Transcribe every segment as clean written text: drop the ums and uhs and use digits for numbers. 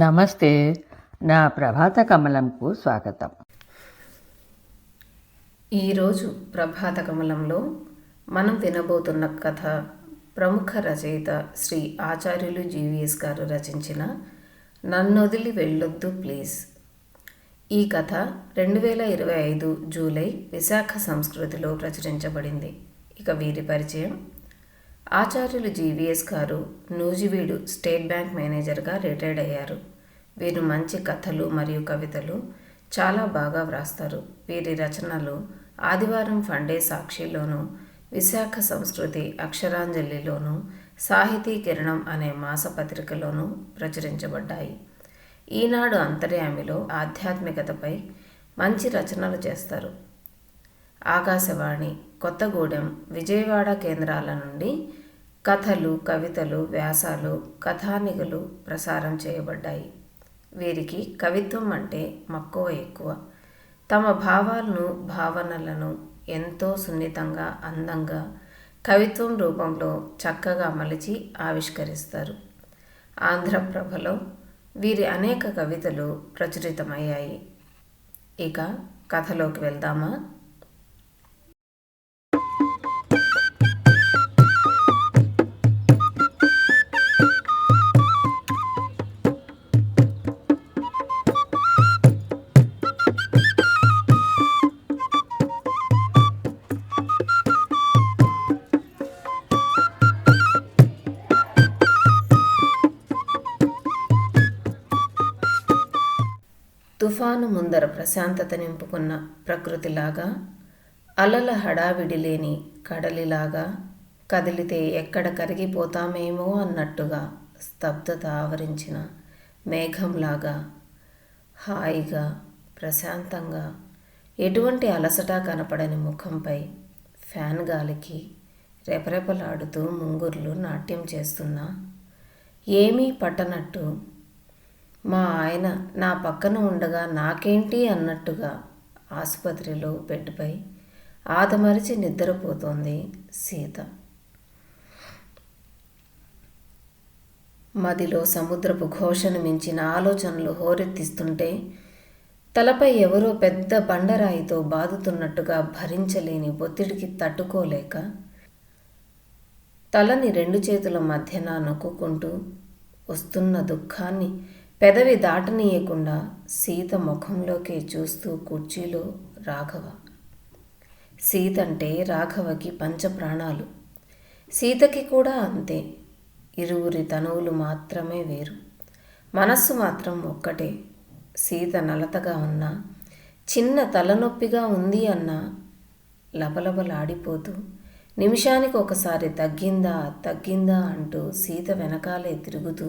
నమస్తే. నా ప్రభాత కమలంకు స్వాగతం. ఈరోజు ప్రభాత కమలంలో మనం వినబోతున్న కథ ప్రముఖ రచయిత శ్రీ ఆచార్యులు జీవీఎస్ గారు రచించిన నన్నొదిలి వెళ్ళొద్దు ప్లీజ్. ఈ కథ 2025 జూలై విశాఖ సంస్కృతిలో ప్రచురించబడింది. ఇక వీరి పరిచయం. ఆచార్యులు జీవీఎస్ గారు నూజివీడు స్టేట్ బ్యాంక్ మేనేజర్గా రిటైర్డ్ అయ్యారు. వీరు మంచి కథలు మరియు కవితలు చాలా బాగా వ్రాస్తారు. వీరి రచనలు ఆదివారం ఫండే సాక్షిలోను, విశాఖ సంస్కృతి అక్షరాంజలిలోను, సాహితీ కిరణం అనే మాసపత్రికలోనూ ప్రచురించబడ్డాయి. ఈనాడు అంతర్యామిలో ఆధ్యాత్మికతపై మంచి రచనలు చేస్తారు. ఆకాశవాణి, కొత్తగూడెం, విజయవాడ కేంద్రాల నుండి కథలు, కవితలు, వ్యాసాలు, కథానికలు ప్రసారం చేయబడ్డాయి. వీరికి కవిత్వం అంటే మక్కువ ఎక్కువ. తమ భావనలను ఎంతో సున్నితంగా, అందంగా కవిత్వం రూపంలో చక్కగా మలిచి ఆవిష్కరిస్తారు. ఆంధ్రప్రభలో వీరి అనేక కవితలు ప్రచురితమయ్యాయి. ఇక కథలోకి వెళ్దామా? తుఫాను ముందర ప్రశాంతత నింపుకున్న ప్రకృతిలాగా, అలల హడావిడి లేని కడలిలాగా, కదిలితే ఎక్కడ కరిగిపోతామేమో అన్నట్టుగా స్తబ్దత ఆవరించిన మేఘంలాగా, హాయిగా, ప్రశాంతంగా, ఎటువంటి అలసట కనపడని ముఖంపై ఫ్యాన్ గాలికి రెపరెపలాడుతూ ముంగుర్లు నాట్యం చేస్తున్నా ఏమీ పట్టనట్టు, మా ఆయన నా పక్కన ఉండగా నాకేంటి అన్నట్టుగా ఆసుపత్రిలో బెడ్పై ఆదమరిచి నిద్రపోతోంది సీత. మదిలో సముద్రపు ఘోషను మించిన ఆలోచనలు హోరెత్తిస్తుంటే, తలపై ఎవరో పెద్ద బండరాయితో బాదుతున్నట్టుగా భరించలేని ఒత్తిడికి తట్టుకోలేక తలని రెండు చేతుల మధ్యన నొక్కుంటూ వస్తున్న దుఃఖాన్ని పెదవి దాటనీయకుండా సీత ముఖంలోకి చూస్తూ కుర్చీలో రాఘవ. సీత అంటే రాఘవకి పంచప్రాణాలు. సీతకి కూడా అంతే. ఇరువురి తనువులు మాత్రమే వేరు, మనస్సు మాత్రం ఒక్కటే. సీత నలతగా ఉన్నా, చిన్న తలనొప్పిగా ఉంది అన్నా లబలబలాడిపోతూ నిమిషానికి ఒకసారి తగ్గిందా అంటూ సీత వెనకాలే తిరుగుతూ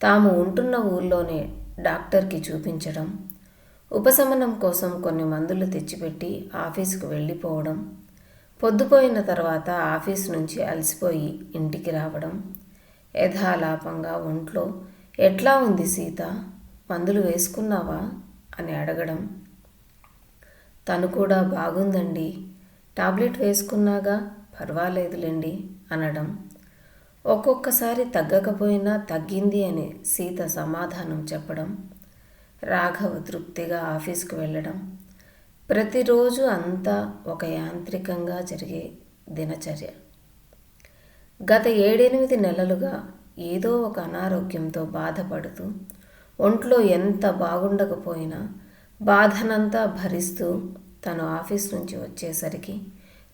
తాము ఉంటున్న ఊళ్ళోనే డాక్టర్కి చూపించడం, ఉపశమనం కోసం కొన్ని మందులు తెచ్చిపెట్టి ఆఫీసుకు వెళ్ళిపోవడం, పొద్దుపోయిన తర్వాత ఆఫీసు నుంచి అలసిపోయి ఇంటికి రావడం, యథాలాపంగా ఒంట్లో ఎట్లా ఉంది సీత, మందులు వేసుకున్నావా అని అడగడం, తను కూడా బాగుందండి, టాబ్లెట్ వేసుకున్నాగా, పర్వాలేదులేండి అనడం, ఒక్కొక్కసారి తగ్గకపోయినా తగ్గింది అని సీత సమాధానం చెప్పడం, రాఘవ తృప్తిగా ఆఫీస్కు వెళ్ళడం, ప్రతిరోజు అంతా ఒక యాంత్రికంగా జరిగే దినచర్య. గత 7-8 నెలలుగా ఏదో ఒక అనారోగ్యంతో బాధపడుతూ, ఒంట్లో ఎంత బాగుండకపోయినా బాధనంతా భరిస్తూ తను ఆఫీస్ నుంచి వచ్చేసరికి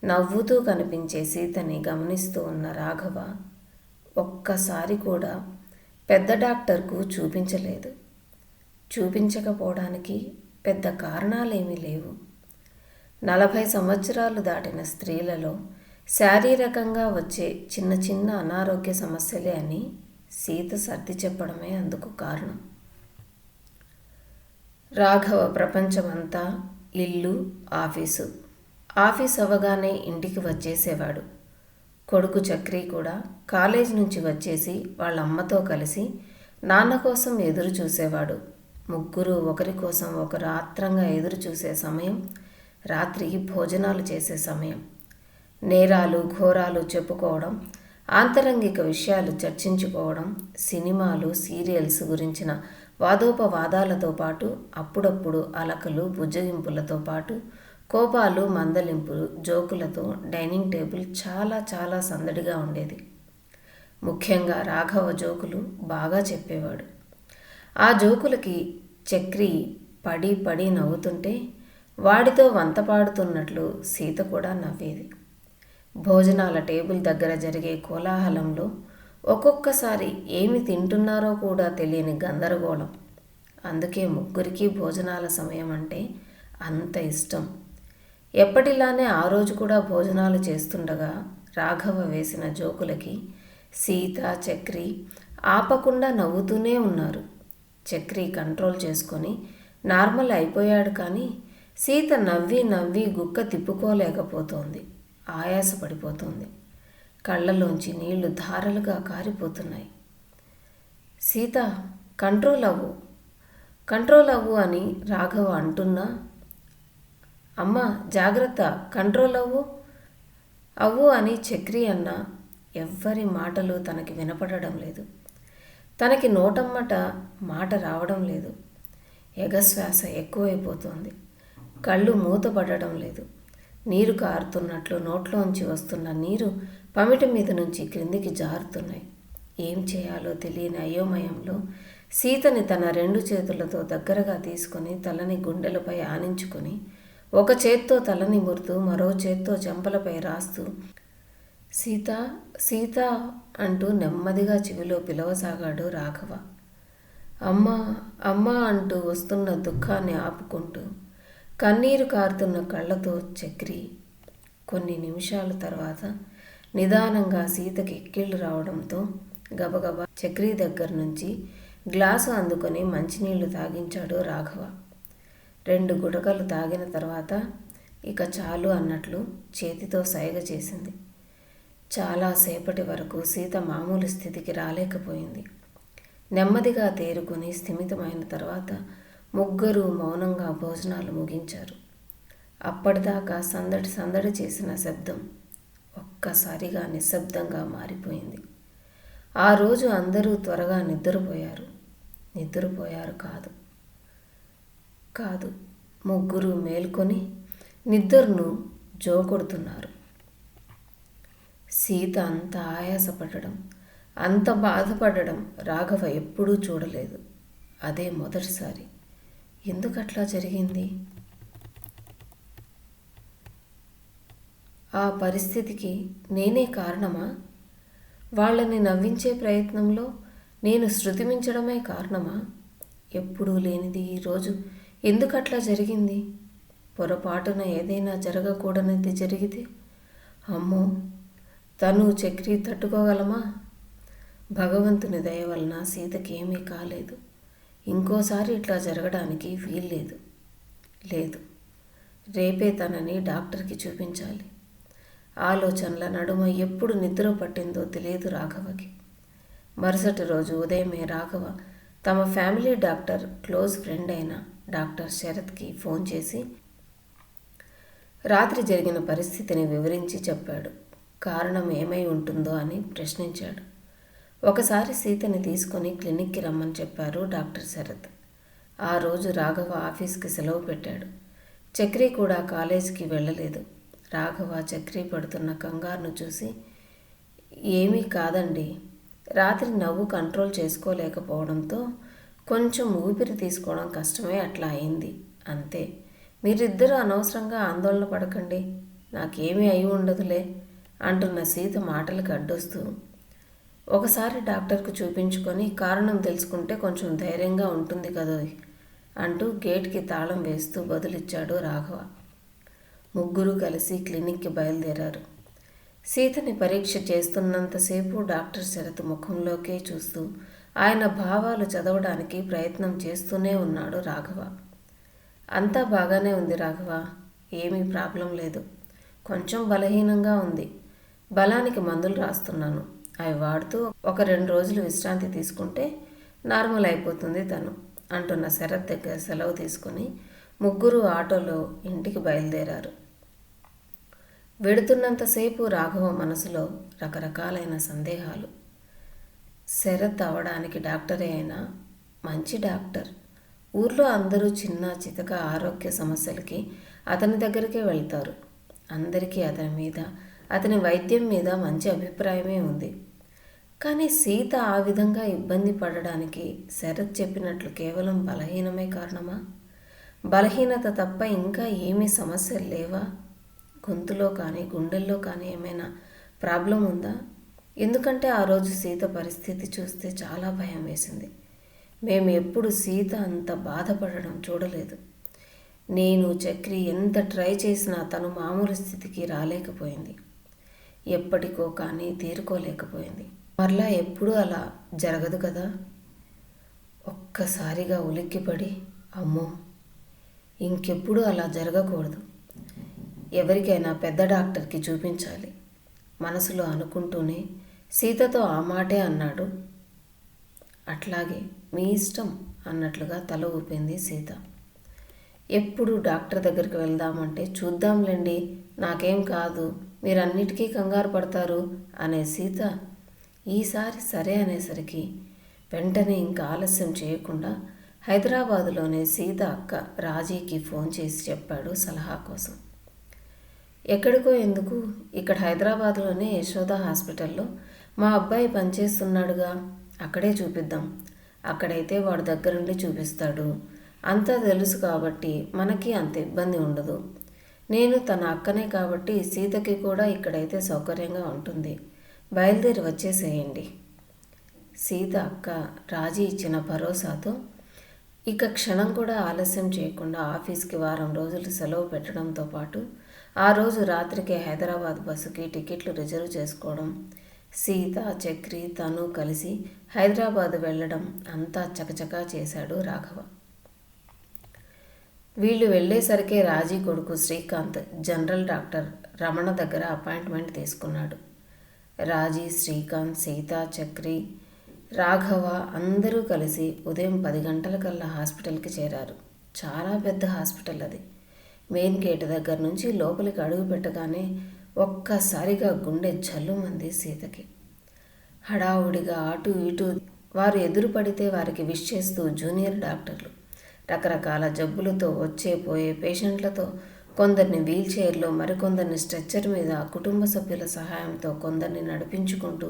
నవ్వుతూ కనిపించే సీతని గమనిస్తూ ఉన్న రాఘవ ఒక్కసారి కూడా పెద్ద డాక్టర్కు చూపించలేదు. చూపించకపోవడానికి పెద్ద కారణాలేమీ లేవు. 40 సంవత్సరాలు దాటిన స్త్రీలలో శారీరకంగా వచ్చే చిన్న చిన్న అనారోగ్య సమస్యలే అని సీత సర్ది చెప్పడమే అందుకు కారణం. రాఘవ ప్రపంచమంతా ఇల్లు, ఆఫీసు. ఆఫీస్ అవ్వగానే ఇంటికి వచ్చేసేవాడు. కొడుకు చక్రి కూడా కాలేజ్ నుంచి వచ్చేసి వాళ్ళ అమ్మతో కలిసి నాన్న కోసం ఎదురు చూసేవాడు. ముగ్గురు ఒకరి కోసం ఒకరు ఆత్రంగా ఎదురు చూసే సమయం రాత్రి భోజనాలు చేసే సమయం. నేరాలు ఘోరాలు చెప్పుకోవడం, ఆంతరంగిక విషయాలు చర్చించుకోవడం, సినిమాలు, సీరియల్స్ గురించిన వాదోపవాదాలతో పాటు అప్పుడప్పుడు అలకలు, బుజ్జగింపులతో పాటు కోపాలు, మందలింపులు, జోకులతో డైనింగ్ టేబుల్ చాలా చాలా సందడిగా ఉండేది. ముఖ్యంగా రాఘవ జోకులు బాగా చెప్పేవాడు. ఆ జోకులకి చక్రి పడి పడి నవ్వుతుంటే వాడితో వంత పాడుతున్నట్లు సీత కూడా నవ్వేది. భోజనాల టేబుల్ దగ్గర జరిగే కోలాహలంలో ఒక్కొక్కసారి ఏమి తింటున్నారో కూడా తెలియని గందరగోళం. అందుకే ముగ్గురికి భోజనాల సమయం అంటే అంత ఇష్టం. ఎప్పటిలానే ఆ రోజు కూడా భోజనాలు చేస్తుండగా రాఘవ వేసిన జోకులకి సీత, చక్రి ఆపకుండా నవ్వుతూనే ఉన్నారు. చక్రి కంట్రోల్ చేసుకొని నార్మల్ అయిపోయాడు, కానీ సీత నవ్వి నవ్వి గుక్క తిప్పుకోలేకపోతోంది. ఆయాసపడిపోతోంది. కళ్ళలోంచి నీళ్లు ధారలుగా కారిపోతున్నాయి. సీత, కంట్రోల్ అవ్వు, కంట్రోల్ అవ్వు అని రాఘవ అంటున్నా, అమ్మ జాగ్రత్త, కంట్రోల్ అవ్వు అవ్వు అని చక్రి అన్నా ఎవ్వరి మాటలు తనకి వినపడడం లేదు. తనకి నోటమ్మట మాట రావడం లేదు. ఎగశ్వాస ఎక్కువైపోతోంది. కళ్ళు మూతపడడం లేదు. నీరు కారుతున్నట్లు నోట్లోంచి వస్తున్న నీరు పమిటి మీద నుంచి క్రిందికి జారుతున్నాయి. ఏం చేయాలో తెలియని అయోమయంలో సీతని తన 2 చేతులతో దగ్గరగా తీసుకొని తలని గుండెలపై ఆనించుకొని ఒక చేత్తో తల నిమురుతూ మరో చేత్తో చెంపలపై రాస్తూ సీత సీత అంటూ నెమ్మదిగా చెవిలో పిలవసాగాడు రాఘవ. అమ్మా అమ్మా అంటూ వస్తున్న దుఃఖాన్ని ఆపుకుంటూ కన్నీరు కారుతున్న కళ్ళతో చక్రి. కొన్ని నిమిషాల తర్వాత నిదానంగా సీతకి ఎక్కిళ్ళు రావడంతో గబగబా చక్రి దగ్గర నుంచి గ్లాసు అందుకొని మంచినీళ్లు తాగించాడు రాఘవ. 2 గుటకలు తాగిన తర్వాత ఇక చాలు అన్నట్లు చేతితో సైగ చేసింది. చాలాసేపటి వరకు సీత మామూలు స్థితికి రాలేకపోయింది. నెమ్మదిగా తేరుకుని స్థిమితమైన తర్వాత ముగ్గురు మౌనంగా భోజనాలు ముగించారు. అప్పటిదాకా సందడి సందడి చేసిన శబ్దం ఒక్కసారిగా నిశ్శబ్దంగా మారిపోయింది. ఆ రోజు అందరూ త్వరగా నిద్రపోయారు కాదు, ముగ్గురు మేల్కొని నిద్రను జోకొడుతున్నారు. సీత అంత ఆయాసపడడం, అంత బాధపడడం రాఘవ ఎప్పుడూ చూడలేదు. అదే మొదటిసారి. ఎందుకట్లా జరిగింది? ఆ పరిస్థితికి నేనే కారణమా? వాళ్ళని నవ్వించే ప్రయత్నంలో నేను శృతిమించడమే కారణమా? ఎప్పుడూ లేనిది ఈరోజు ఎందుకట్లా జరిగింది? పొరపాటున ఏదైనా జరగకూడనిది జరిగితే అమ్మో, తను చక్రి తట్టుకోగలమా? భగవంతుని దయ వలన సీతకి ఏమీ కాలేదు. ఇంకోసారి ఇట్లా జరగడానికి లేదు. రేపే తనని డాక్టర్కి చూపించాలి. ఆలోచనల నడుమ ఎప్పుడు నిద్ర పట్టిందో తెలియదు రాఘవకి. మరుసటి రోజు ఉదయమే రాఘవ తమ ఫ్యామిలీ డాక్టర్ క్లోజ్ ఫ్రెండ్ అయిన డాక్టర్ శరత్కి ఫోన్ చేసి రాత్రి జరిగిన పరిస్థితిని వివరించి చెప్పాడు. కారణం ఏమై ఉంటుందో అని ప్రశ్నించాడు. ఒకసారి సీతని తీసుకొని క్లినిక్కి రమ్మని చెప్పారు డాక్టర్ శరత్. ఆ రోజు రాఘవ ఆఫీస్కి సెలవు పెట్టాడు. చక్రి కూడా కాలేజీకి వెళ్ళలేదు. రాఘవ చక్రి పడుతున్న కంగారును చూసి, ఏమీ కాదండి, రాత్రి నవ్వు కంట్రోల్ చేసుకోలేకపోవడంతో కొంచెం ఊపిరి తీసుకోవడం కష్టమే, అట్లా అయింది అంతే. మీరిద్దరూ అనవసరంగా ఆందోళన పడకండి, నాకేమీ అయి ఉండదులే అంటున్న సీత మాటలకు అడ్డొస్తూ, ఒకసారి డాక్టర్కు చూపించుకొని కారణం తెలుసుకుంటే కొంచెం ధైర్యంగా ఉంటుంది కదోయ్ అంటూ గేట్కి తాళం వేస్తూ బదులిచ్చాడు రాఘవ. ముగ్గురు కలిసి క్లినిక్కి బయలుదేరారు. సీతని పరీక్ష చేస్తున్నంతసేపు డాక్టర్ శరత్ ముఖంలోకే చూస్తూ ఆయన భావాలు చదవడానికి ప్రయత్నం చేస్తూనే ఉన్నాడు రాఘవ. అంతా బాగానే ఉంది రాఘవ, ఏమీ ప్రాబ్లం లేదు. కొంచెం బలహీనంగా ఉంది. బలానికి మందులు రాస్తున్నాను. అవి వాడుతూ ఒక 2 రోజులు విశ్రాంతి తీసుకుంటే నార్మల్ అయిపోతుంది తను అంటున్న శరత్ దగ్గర సెలవు తీసుకొని ముగ్గురు ఆటోలో ఇంటికి బయలుదేరారు. వెడుతున్నంతసేపు రాఘవ మనసులో రకరకాలైన సందేహాలు. శరత్ అవడానికి డాక్టరే అయినా మంచి డాక్టర్. ఊర్లో అందరూ చిన్న చితక ఆరోగ్య సమస్యలకి అతని దగ్గరికే వెళ్తారు. అందరికీ అతని మీద, అతని వైద్యం మీద మంచి అభిప్రాయమే ఉంది. కానీ సీత ఆ విధంగా ఇబ్బంది పడడానికి శరత్ చెప్పినట్లు కేవలం బలహీనమే కారణమా? బలహీనత తప్ప ఇంకా ఏమీ సమస్యలు లేవా? గొంతులో కానీ గుండెల్లో కానీ ఏమైనా ప్రాబ్లం ఉందా? ఎందుకంటే ఆ రోజు సీత పరిస్థితి చూస్తే చాలా భయం వేసింది. మేము ఎప్పుడు సీత అంత బాధపడడం చూడలేదు. నేను చక్రి ఎంత ట్రై చేసినా తను మామూలు స్థితికి రాలేకపోయింది. ఎప్పటికో కానీ తేరుకోలేకపోయింది. మరలా ఎప్పుడూ అలా జరగదు కదా. ఒక్కసారిగా ఉలిక్కిపడి, అమ్మో ఇంకెప్పుడు అలా జరగకూడదు, ఎవరికైనా పెద్ద డాక్టర్కి చూపించాలి మనసులో అనుకుంటూనే సీతతో ఆ మాటే అన్నాడు. అట్లాగే మీ ఇష్టం అన్నట్లుగా తల ఊపింది సీత. ఎప్పుడు డాక్టర్ దగ్గరికి వెళ్దామంటే చూద్దాంలేండి, నాకేం కాదు, మీరన్నిటికీ కంగారు పడతారు అనే సీత ఈసారి సరే అనేసరికి వెంటనే ఇంకా ఆలస్యం చేయకుండా హైదరాబాదులోనే సీత అక్క రాజీకి ఫోన్ చేసి చెప్పాడు సలహా కోసం. ఎక్కడికో ఎందుకు, ఇక్కడ హైదరాబాద్లోనే యశోద హాస్పిటల్లో మా అబ్బాయి పనిచేస్తున్నాడుగా, అక్కడే చూపిద్దాం. అక్కడైతే వాడు దగ్గరుండి చూపిస్తాడు. అంతా తెలుసు కాబట్టి మనకి అంత ఇబ్బంది ఉండదు. నేను తన అక్కనే కాబట్టి సీతకి కూడా ఇక్కడైతే సౌకర్యంగా ఉంటుంది. బయలుదేరి వచ్చేసేయండి. సీత అక్క రాజీ ఇచ్చిన భరోసాతో ఇక క్షణం కూడా ఆలస్యం చేయకుండా ఆఫీస్కి వారం రోజులు సెలవు పెట్టడంతో పాటు ఆ రోజు రాత్రికే హైదరాబాద్ బస్సుకి టికెట్లు రిజర్వ్ చేసుకోవడం, సీత చక్రి తను కలిసి హైదరాబాద్ వెళ్ళడం అంతా చకచకా చేశాడు రాఘవ. వీళ్ళు వెళ్ళేసరికే రాజీ కొడుకు శ్రీకాంత్ జనరల్ డాక్టర్ రమణ దగ్గర అపాయింట్మెంట్ తీసుకున్నాడు. రాజీ, శ్రీకాంత్, సీత, చక్రి, రాఘవ అందరూ కలిసి ఉదయం 10 గంటలకల్లా హాస్పిటల్కి చేరారు. చాలా పెద్ద హాస్పిటల్ అది. మెయిన్ గేట్ దగ్గర నుంచి లోపలికి అడుగు పెట్టగానే ఒక్కసారిగా గుండె జల్లుమంది సీతకి. హడావుడిగా అటు ఇటు వారు ఎదురు పడితే వారికి విష్ చేస్తూ జూనియర్ డాక్టర్లు రకరకాల జబ్బులతో వచ్చే పోయే పేషెంట్లతో, కొందరిని వీల్ చైర్లో, మరికొందరిని స్ట్రెచ్చర్ మీద, కుటుంబ సభ్యుల సహాయంతో కొందరిని నడిపించుకుంటూ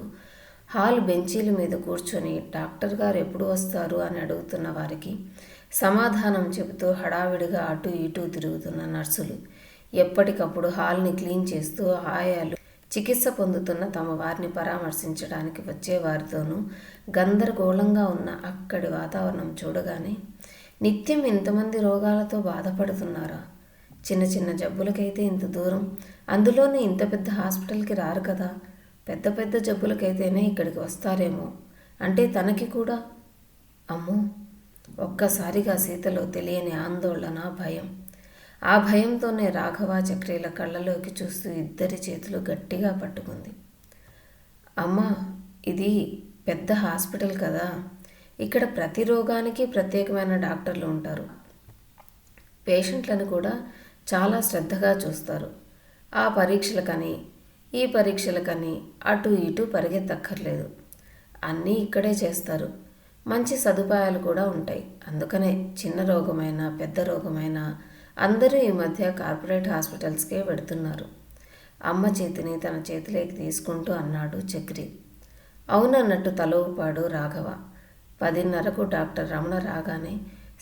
హాల్ బెంచీల మీద కూర్చొని డాక్టర్ గారు ఎప్పుడు వస్తారు అని అడుగుతున్న వారికి సమాధానం చెబుతూ హడావిడిగా అటు ఇటు తిరుగుతున్న నర్సులు, ఎప్పటికప్పుడు హాల్ని క్లీన్ చేస్తూ ఆయాలు, చికిత్స పొందుతున్న తమ వారిని పరామర్శించడానికి వచ్చే వారితోనూ గందరగోళంగా ఉన్న అక్కడి వాతావరణం చూడగానే నిత్యం ఇంతమంది రోగాలతో బాధపడుతున్నారా? చిన్న చిన్న జబ్బులకైతే ఇంత దూరం, అందులోనే ఇంత పెద్ద హాస్పిటల్కి రారు కదా. పెద్ద పెద్ద జబ్బులకైతేనే ఇక్కడికి వస్తారేమో అంటే తనకి కూడా. అమ్మో, ఒక్కసారిగా సీతలో తెలియని ఆందోళన, భయం. ఆ భయంతోనే రాఘవ చక్రీల కళ్ళలోకి చూస్తూ ఇద్దరి చేతులు గట్టిగా పట్టుకుంది. అమ్మా, ఇది పెద్ద హాస్పిటల్ కదా, ఇక్కడ ప్రతి రోగానికి ప్రత్యేకమైన డాక్టర్లు ఉంటారు. పేషెంట్లను కూడా చాలా శ్రద్ధగా చూస్తారు. ఆ పరీక్షలకని ఈ పరీక్షలకని అటు ఇటు పరిగెత్తక్కర్లేదు. అన్నీ ఇక్కడే చేస్తారు. మంచి సదుపాయాలు కూడా ఉంటాయి. అందుకనే చిన్న రోగమైనా పెద్ద రోగమైనా అందరూ ఈ మధ్య కార్పొరేట్ హాస్పిటల్స్కే పెడుతున్నారు. అమ్మ చేతిని తన చేతిలోకి తీసుకుంటూ అన్నాడు చక్రి. అవునన్నట్టు తల ఊపాడు రాఘవ. 10:30కు డాక్టర్ రమణ రాగానే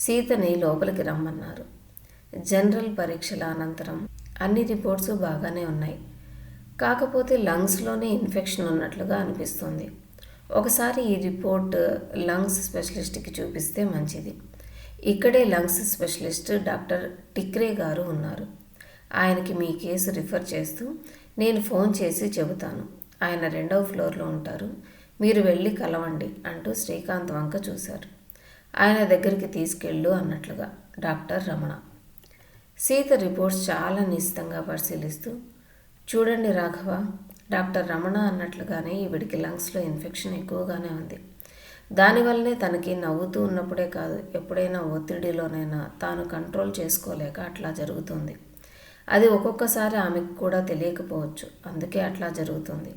సీతని లోపలికి రమ్మన్నారు. జనరల్ పరీక్షల అనంతరం అన్ని రిపోర్ట్స్ బాగానే ఉన్నాయి. కాకపోతే లంగ్స్లోనే ఇన్ఫెక్షన్ ఉన్నట్లుగా అనిపిస్తుంది. ఒకసారి ఈ రిపోర్ట్ లంగ్స్ స్పెషలిస్ట్కి చూపిస్తే మంచిది. ఇక్కడే లంగ్స్ స్పెషలిస్ట్ డాక్టర్ టిక్రే గారు ఉన్నారు. ఆయనకి మీ కేసు రిఫర్ చేస్తూ నేను ఫోన్ చేసి చెబుతాను. ఆయన 2వ ఫ్లోర్లో ఉంటారు. మీరు వెళ్ళి కలవండి అంటూ శ్రీకాంత్ వంక చూశారు. ఆయన దగ్గరికి తీసుకెళ్ళు అన్నట్లుగా డాక్టర్ రమణ. సీత రిపోర్ట్స్ చాలా నిశితంగా పరిశీలిస్తూ, చూడండి రాఘవ, డాక్టర్ రమణ అన్నట్లుగానే ఈవిడికి లంగ్స్లో ఇన్ఫెక్షన్ ఎక్కువగానే ఉంది. దానివల్లనే తనకి నవ్వుతూ ఉన్నప్పుడే కాదు, ఎప్పుడైనా ఒత్తిడిలోనైనా తాను కంట్రోల్ చేసుకోలేక అట్లా జరుగుతుంది. అది ఒక్కొక్కసారి ఆమెకు కూడా తెలియకపోవచ్చు, అందుకే అట్లా జరుగుతుంది.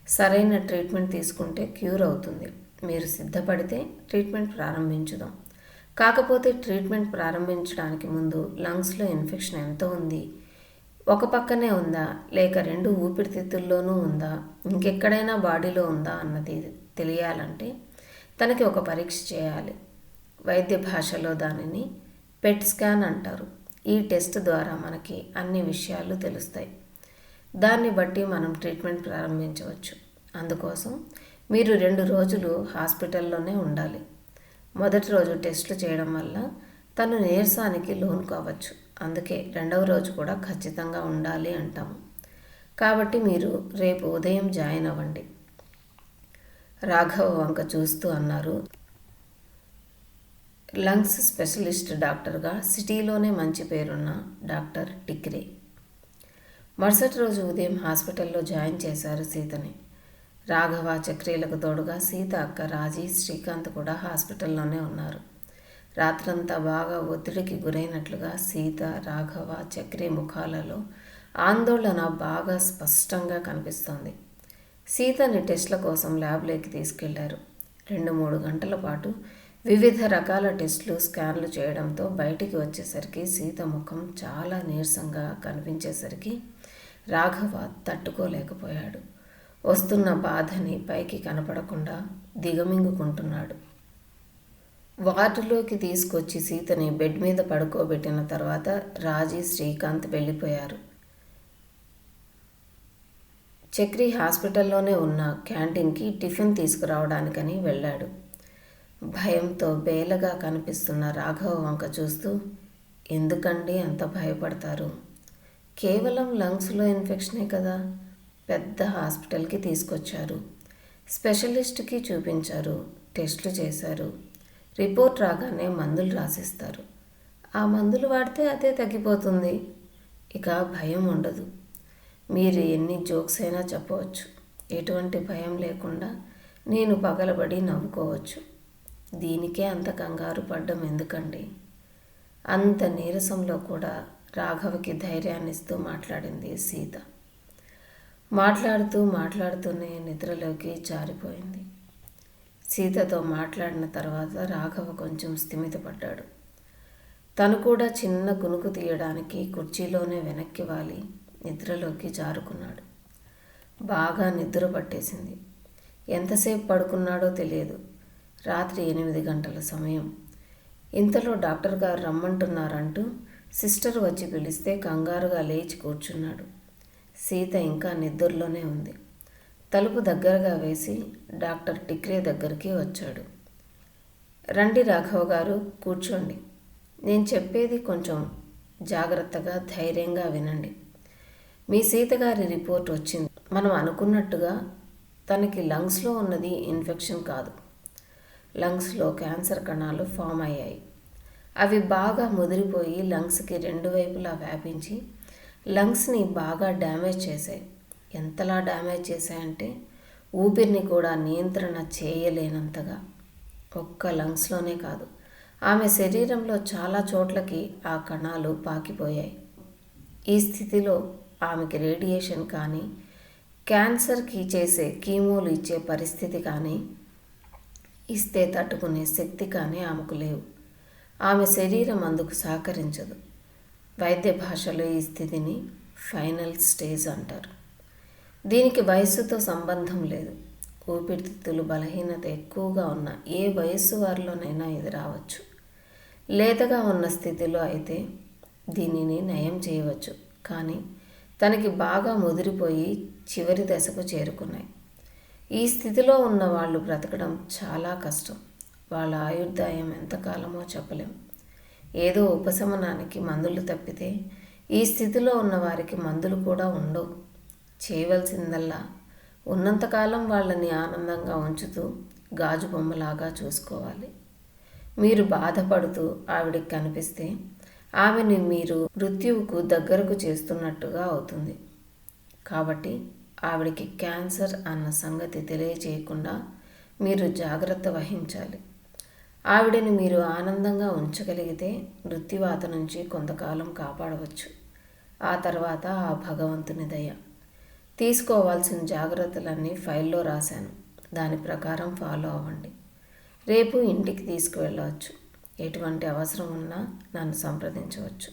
సరైన ట్రీట్మెంట్ తీసుకుంటే క్యూర్ అవుతుంది. మీరు సిద్ధపడితే ట్రీట్మెంట్ ప్రారంభించుదాం. కాకపోతే ట్రీట్మెంట్ ప్రారంభించడానికి ముందు లంగ్స్లో ఇన్ఫెక్షన్ ఎంత ఉంది, ఒక పక్కనే ఉందా లేక 2 ఊపిరితిత్తుల్లోనూ ఉందా, ఇంకెక్కడైనా బాడీలో ఉందా అన్నది తెలియాలంటే తనకి ఒక పరీక్ష చేయాలి. వైద్య భాషలో దానిని పెట్ స్కాన్ అంటారు. ఈ టెస్ట్ ద్వారా మనకి అన్ని విషయాలు తెలుస్తాయి. దాన్ని బట్టి మనం ట్రీట్మెంట్ ప్రారంభించవచ్చు. అందుకోసం మీరు 2 రోజులు హాస్పిటల్లోనే ఉండాలి. మొదటి రోజు టెస్టులు చేయడం వల్ల తను నీరసానికి లోను కావచ్చు. అందుకే 2వ రోజు కూడా ఖచ్చితంగా ఉండాలి అంటాము. కాబట్టి మీరు రేపు ఉదయం జాయిన్ అవ్వండి. రాఘవ వంక చూస్తూ అన్నారు. లంగ్స్ స్పెషలిస్ట్ డాక్టర్గా సిటీలోనే మంచి పేరున్న డాక్టర్ టిక్రే. మరుసటి రోజు ఉదయం హాస్పిటల్లో జాయిన్ చేశారు సీతని. రాఘవ, చక్రీలకు తోడుగా సీత అక్క రాజీ, శ్రీకాంత్ కూడా హాస్పిటల్లోనే ఉన్నారు. రాత్రంతా బాగా ఒత్తిడికి గురైనట్లుగా సీత, రాఘవ, చక్రి ముఖాలలో ఆందోళన బాగా స్పష్టంగా కనిపిస్తోంది. సీతని టెస్టుల కోసం ల్యాబ్లోకి తీసుకెళ్లారు. 2-3 గంటల పాటు వివిధ రకాల టెస్టులు, స్కాన్లు చేయడంతో బయటికి వచ్చేసరికి సీత ముఖం చాలా నీరసంగా కనిపించేసరికి రాఘవ తట్టుకోలేకపోయాడు. వస్తున్న బాధని పైకి కనపడకుండా దిగమింగుకుంటున్నాడు. వార్డులోకి తీసుకొచ్చి సీతని బెడ్ మీద పడుకోబెట్టిన తర్వాత రాజీ, శ్రీకాంత్ వెళ్ళిపోయారు. చక్రి హాస్పిటల్లోనే ఉన్న క్యాంటీన్కి టిఫిన్ తీసుకురావడానికని వెళ్ళాడు. భయంతో బేలగా కనిపిస్తున్న రాఘవ వంక చూస్తూ, ఎందుకండి అంత భయపడతారు? కేవలం లంగ్స్లో ఇన్ఫెక్షనే కదా. పెద్ద హాస్పిటల్కి తీసుకొచ్చారు, స్పెషలిస్ట్కి చూపించారు, టెస్టులు చేశారు, రిపోర్ట్ రాగానే మందులు రాసిస్తారు. ఆ మందులు వాడితే అదే తగ్గిపోతుంది. ఇక భయం ఉండదు. మీరు ఎన్ని జోక్స్ అయినా చెప్పవచ్చు. ఎటువంటి భయం లేకుండా నేను పగలబడి నవ్వుకోవచ్చు. దీనికే అంత కంగారు పడ్డం ఎందుకండి? అంత నీరసంలో కూడా రాఘవకి ధైర్యాన్నిస్తూ మాట్లాడింది సీత. మాట్లాడుతూనే నిద్రలోకి జారిపోయింది. సీతతో మాట్లాడిన తర్వాత రాఘవ కొంచెం స్థిమితపడ్డాడు. తను కూడా చిన్న కునుకు తీయడానికి కుర్చీలోనే వెనక్కి వాలి నిద్రలోకి జారుకున్నాడు. బాగా నిద్ర పట్టేసింది. ఎంతసేపు పడుకున్నాడో తెలియదు. రాత్రి 8 గంటల సమయం. ఇంతలో డాక్టర్ గారు రమ్మంటున్నారంటూ సిస్టర్ వచ్చి పిలిస్తే కంగారుగా లేచి కూర్చున్నాడు. సీత ఇంకా నిద్రలోనే ఉంది. తలుపు దగ్గరగా వేసి డాక్టర్ టిక్రే దగ్గరికి వచ్చాడు. రండి రాఘవ గారు, కూర్చోండి. నేను చెప్పేది కొంచెం జాగ్రత్తగా, ధైర్యంగా వినండి. మీ సీత గారి రిపోర్ట్ వచ్చింది. మనం అనుకున్నట్టుగా తనకి లంగ్స్లో ఉన్నది ఇన్ఫెక్షన్ కాదు. లంగ్స్లో క్యాన్సర్ కణాలు ఫామ్ అయ్యాయి. అవి బాగా ముదిరిపోయి లంగ్స్కి 2 వైపులా వ్యాపించి లంగ్స్ని బాగా డ్యామేజ్ చేశాయి. ఎంతలా డ్యామేజ్ చేశాయంటే ఊపిరిని కూడా నియంత్రణ చేయలేనంతగా. ఒక్క లంగ్స్లోనే కాదు, ఆమె శరీరంలో చాలా చోట్లకి ఆ కణాలు పాకిపోయాయి. ఈ స్థితిలో ఆమెకి రేడియేషన్ కానీ, క్యాన్సర్కి చేసే కీమోలు ఇచ్చే పరిస్థితి కానీ, ఇస్తే తట్టుకునే శక్తి కానీ ఆమెకు లేవు. ఆమె శరీరం అందుకు సహకరించదు. వైద్య భాషలో ఈ స్థితిని ఫైనల్ స్టేజ్ అంటారు. దీనికి వయస్సుతో సంబంధం లేదు. ఊపిరితిత్తులు బలహీనత ఎక్కువగా ఉన్న ఏ వయస్సు వారిలోనైనా ఇది రావచ్చు. లేతగా ఉన్న స్థితిలో అయితే దీనిని నయం చేయవచ్చు. కానీ తనకి బాగా ముదిరిపోయి చివరి దశకు చేరుకున్నాయి. ఈ స్థితిలో ఉన్న వాళ్ళు బ్రతకడం చాలా కష్టం. వాళ్ళ ఆయుర్దాయం ఎంతకాలమో చెప్పలేం. ఏదో ఉపశమనానికి మందులు తప్పితే ఈ స్థితిలో ఉన్న వారికి మందులు కూడా ఉండవు. చేయవలసిందల్లా ఉన్నంతకాలం వాళ్ళని ఆనందంగా ఉంచుతూ గాజు బొమ్మలాగా చూసుకోవాలి. మీరు బాధపడుతూ ఆవిడికి కనిపిస్తే ఆమెని మీరు మృత్యువుకు దగ్గరకు చేస్తున్నట్టుగా అవుతుంది. కాబట్టి ఆవిడికి క్యాన్సర్ అన్న సంగతి తెలియజేయకుండా మీరు జాగ్రత్త వహించాలి. ఆవిడని మీరు ఆనందంగా ఉంచగలిగితే మృత్యువాత నుంచి కొంతకాలం కాపాడవచ్చు. ఆ తర్వాత ఆ భగవంతుని దయ. తీసుకోవాల్సిన జాగ్రత్తలన్నీ ఫైల్లో రాశాను. దాని ప్రకారం ఫాలో అవ్వండి. రేపు ఇంటికి తీసుకువెళ్ళవచ్చు. ఎటువంటి అవసరం ఉన్నా నన్ను సంప్రదించవచ్చు.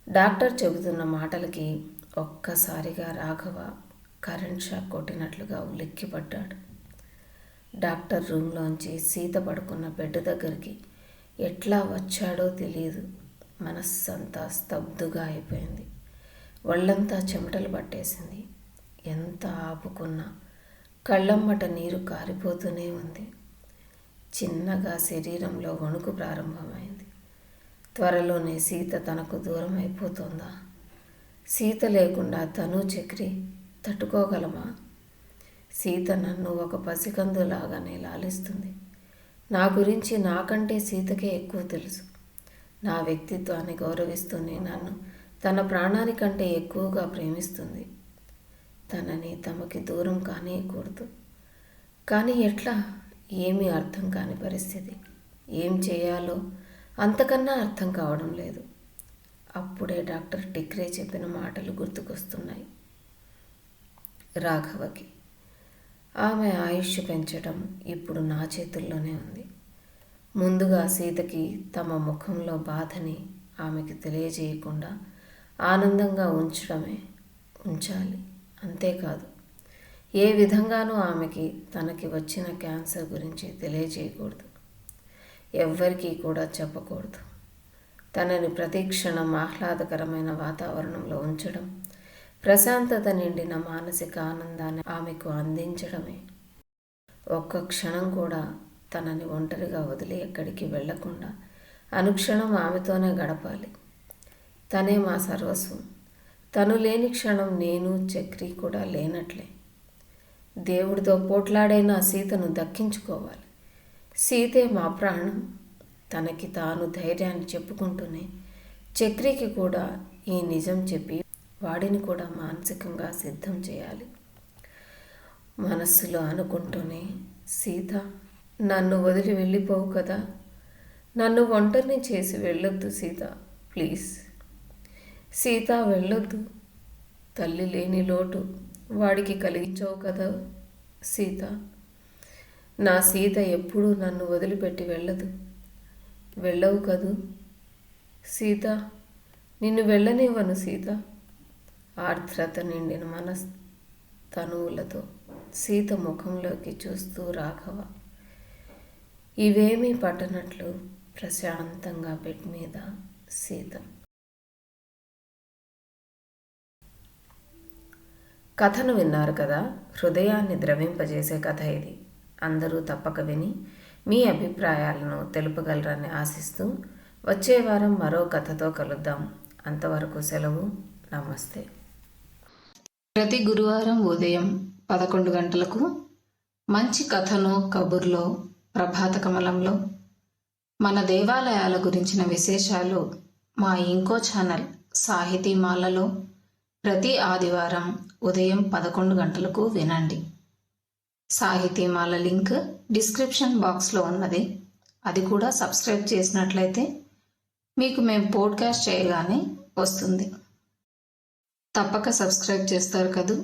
డాక్టర్ చెబుతున్న మాటలకి ఒక్కసారిగా రాఘవ కరెంట్ షాక్ కొట్టినట్లుగా ఉలిక్కిపడ్డాడు. డాక్టర్ రూమ్లోంచి సీత పడుకున్న బెడ్ దగ్గరికి ఎట్లా వచ్చాడో తెలియదు. మనస్సంతా స్తబ్దుగా అయిపోయింది. ఒళ్ళంతా చెమటలు పట్టేసింది. ఎంత ఆపుకున్నా కళ్ళమ్మట నీరు కారిపోతూనే ఉంది. చిన్నగా శరీరంలో వణుకు ప్రారంభమైంది. త్వరలోనే సీత తనకు దూరం అయిపోతుందా? సీత లేకుండా తను చక్రి తట్టుకోగలమా? సీత నన్ను ఒక పసికందులాగానే లాలిస్తుంది. నా గురించి నాకంటే సీతకే ఎక్కువ తెలుసు. నా వ్యక్తిత్వాన్ని గౌరవిస్తూనే నన్ను తన ప్రాణానికంటే ఎక్కువగా ప్రేమిస్తుంది. తనని తమకి దూరం కానియకూడదు. కానీ ఎట్లా? ఏమీ అర్థం కాని పరిస్థితి. ఏం చేయాలో అంతకన్నా అర్థం కావడం లేదు. అప్పుడే డాక్టర్ టిక్రే చెప్పిన మాటలు గుర్తుకొస్తున్నాయి రాఘవకి. ఆమె ఆయుష్ పెంచడం ఇప్పుడు నా చేతుల్లోనే ఉంది. ముందుగా సీతకి తమ ముఖంలో బాధని ఆమెకి తెలియజేయకుండా ఆనందంగా ఉంచాలి. అంతేకాదు, ఏ విధంగానూ ఆమెకి తనకి వచ్చిన క్యాన్సర్ గురించి తెలియజేయకూడదు. ఎవ్వరికీ కూడా చెప్పకూడదు. తనని ప్రతిక్షణం ఆహ్లాదకరమైన వాతావరణంలో ఉంచడం, ప్రశాంతత నిండిన మానసిక ఆనందాన్ని ఆమెకు అందించడమే. ఒక్క క్షణం కూడా తనని ఒంటరిగా వదిలి ఎక్కడికి వెళ్లకుండా అనుక్షణం ఆమెతోనే గడపాలి. తనే మా సర్వస్వం. తను లేని క్షణం నేను చక్రి కూడా లేనట్లే. దేవుడితో పోట్లాడైనా సీతను దక్కించుకోవాలి. సీతే మా ప్రాణం. తనకి తాను ధైర్యాన్ని చెప్పుకుంటూనే చక్రికి కూడా ఈ నిజం చెప్పి వాడిని కూడా మానసికంగా సిద్ధం చేయాలి. మనస్సులో అనుకుంటూనే, సీత, నన్ను వదిలి వెళ్ళిపోవు కదా. నన్ను ఒంటరిని చేసి వెళ్ళొద్దు సీత, ప్లీజ్. సీత, వెళ్ళొద్దు. తల్లి లేని లోటు వాడికి కలిగించవు కదా సీత. నా సీత ఎప్పుడూ నన్ను వదిలిపెట్టి వెళ్ళవు కదూ సీత. నిన్ను వెళ్ళనివ్వను సీత. ఆర్ద్రత నిండిన తనువులతో సీత ముఖంలోకి చూస్తూ రాఘవ ఇవేమీ పట్టనట్లు ప్రశాంతంగా బెడ్ మీద సీత. కథను విన్నారు కదా. హృదయాన్ని ద్రవింపజేసే కథ ఇది. అందరూ తప్పక విని మీ అభిప్రాయాలను తెలుపగలరని ఆశిస్తూ వచ్చే వారం మరో కథతో కలుద్దాం. అంతవరకు సెలవు. నమస్తే. ప్రతి గురువారం ఉదయం 11 గంటలకు మంచి కథను కబుర్లో ప్రభాత కమలంలో మన దేవాలయాల గురించిన విశేషాలు మా ఇంకో ఛానల్ సాహితీమాలలో ప్రతి ఆదివారం ఉదయం 11 గంటలకు వినండి. సాహితీమాల లింక్ డిస్క్రిప్షన్ బాక్స్లో ఉన్నది. అది కూడా సబ్స్క్రైబ్ చేసినట్లయితే మీకు మేము పోడ్కాస్ట్ చేయగానే వస్తుంది. తప్పక సబ్స్క్రైబ్ చేస్తారు కదూ.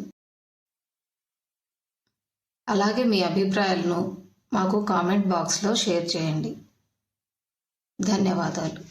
అలాగే మీ అభిప్రాయాలను మాకు కామెంట్ బాక్స్లో షేర్ చేయండి. ధన్యవాదాలు.